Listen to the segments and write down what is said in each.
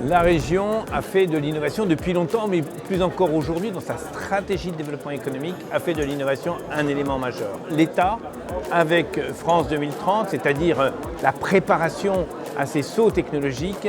La région a fait de l'innovation depuis longtemps, mais plus encore aujourd'hui, dans sa stratégie de développement économique, a fait de l'innovation un élément majeur. L'État, avec France 2030, c'est-à-dire la préparation à ces sauts technologiques,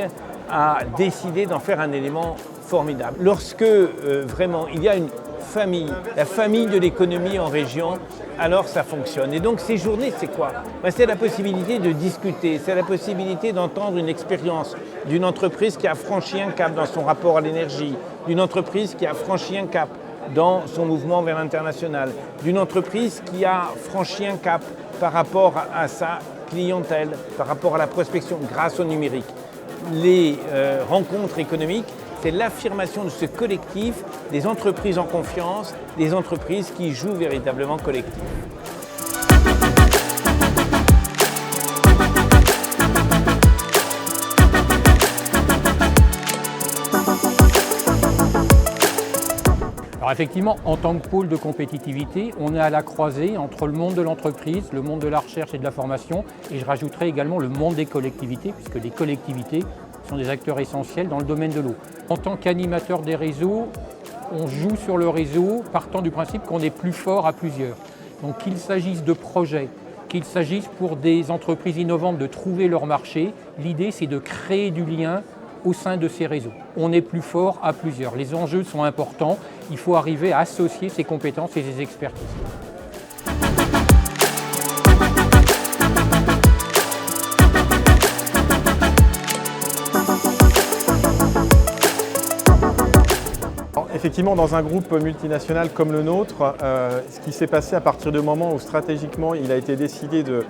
a décidé d'en faire un élément formidable. Lorsque vraiment il y a une famille, la famille de l'économie en région, alors ça fonctionne. Et donc ces journées, c'est quoi? C'est la possibilité de discuter, c'est la possibilité d'entendre une expérience d'une entreprise qui a franchi un cap dans son rapport à l'énergie, d'une entreprise qui a franchi un cap dans son mouvement vers l'international, d'une entreprise qui a franchi un cap par rapport à sa clientèle, par rapport à la prospection grâce au numérique. Les rencontres économiques, c'est l'affirmation de ce collectif, des entreprises en confiance, des entreprises qui jouent véritablement collectif. Alors effectivement, en tant que pôle de compétitivité, on est à la croisée entre le monde de l'entreprise, le monde de la recherche et de la formation, et je rajouterai également le monde des collectivités, puisque les collectivités sont des acteurs essentiels dans le domaine de l'eau. En tant qu'animateur des réseaux, on joue sur le réseau partant du principe qu'on est plus fort à plusieurs. Donc qu'il s'agisse de projets, qu'il s'agisse pour des entreprises innovantes de trouver leur marché, l'idée c'est de créer du lien au sein de ces réseaux. On est plus fort à plusieurs. Les enjeux sont importants, il faut arriver à associer ces compétences et ces expertises. Effectivement, dans un groupe multinational comme le nôtre, ce qui s'est passé à partir du moment où stratégiquement il a été décidé de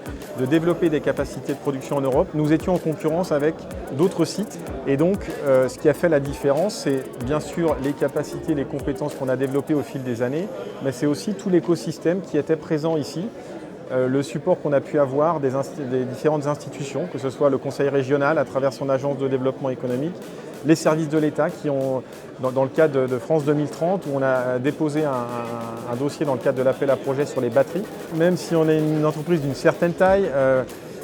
développer des capacités de production en Europe, nous étions en concurrence avec d'autres sites. Et donc, ce qui a fait la différence, c'est bien sûr les capacités, les compétences qu'on a développées au fil des années, mais c'est aussi tout l'écosystème qui était présent ici. Le support qu'on a pu avoir des différentes institutions, que ce soit le Conseil régional à travers son agence de développement économique, les services de l'État qui ont, dans le cadre de France 2030, où on a déposé un dossier dans le cadre de l'appel à projet sur les batteries. Même si on est une entreprise d'une certaine taille,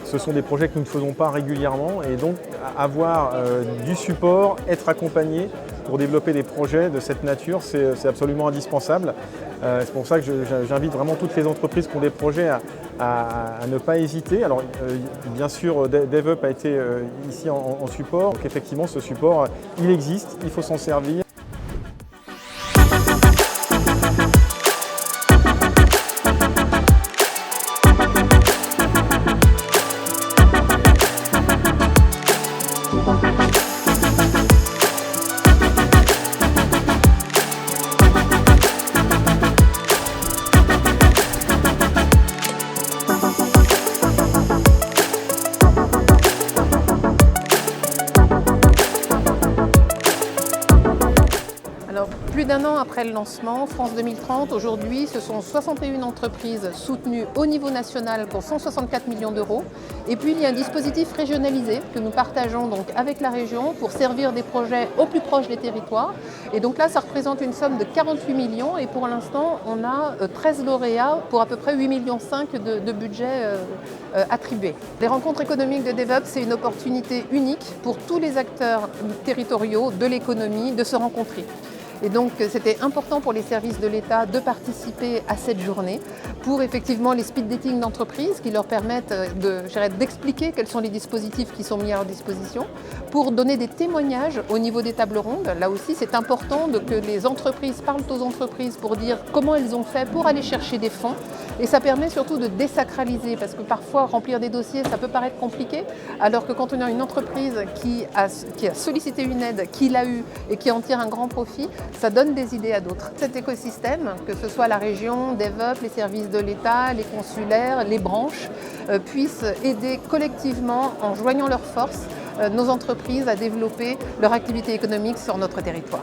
ce sont des projets que nous ne faisons pas régulièrement et donc avoir du support, être accompagné pour développer des projets de cette nature, c'est absolument indispensable. C'est pour ça que j'invite vraiment toutes les entreprises qui ont des projets à ne pas hésiter. Alors bien sûr, DevUp a été ici en support, donc effectivement ce support, il existe, il faut s'en servir. Plus d'un an après le lancement, France 2030, aujourd'hui, ce sont 61 entreprises soutenues au niveau national pour 164 millions d'euros. Et puis, il y a un dispositif régionalisé que nous partageons donc avec la région pour servir des projets au plus proche des territoires. Et donc là, ça représente une somme de 48 millions. Et pour l'instant, on a 13 lauréats pour à peu près 8,5 millions de budget attribué. Les rencontres économiques de DevUp, c'est une opportunité unique pour tous les acteurs territoriaux de l'économie de se rencontrer. Et donc c'était important pour les services de l'État de participer à cette journée pour effectivement les speed dating d'entreprises qui leur permettent d'expliquer quels sont les dispositifs qui sont mis à leur disposition, pour donner des témoignages au niveau des tables rondes. Là aussi c'est important que les entreprises parlent aux entreprises pour dire comment elles ont fait pour aller chercher des fonds. Et ça permet surtout de désacraliser parce que parfois remplir des dossiers ça peut paraître compliqué alors que quand on a une entreprise qui a sollicité une aide, qui l'a eue et qui en tire un grand profit, ça donne des idées à d'autres. Cet écosystème, que ce soit la région, DevUp, les services de l'État, les consulaires, les branches, puissent aider collectivement, en joignant leurs forces, nos entreprises à développer leur activité économique sur notre territoire.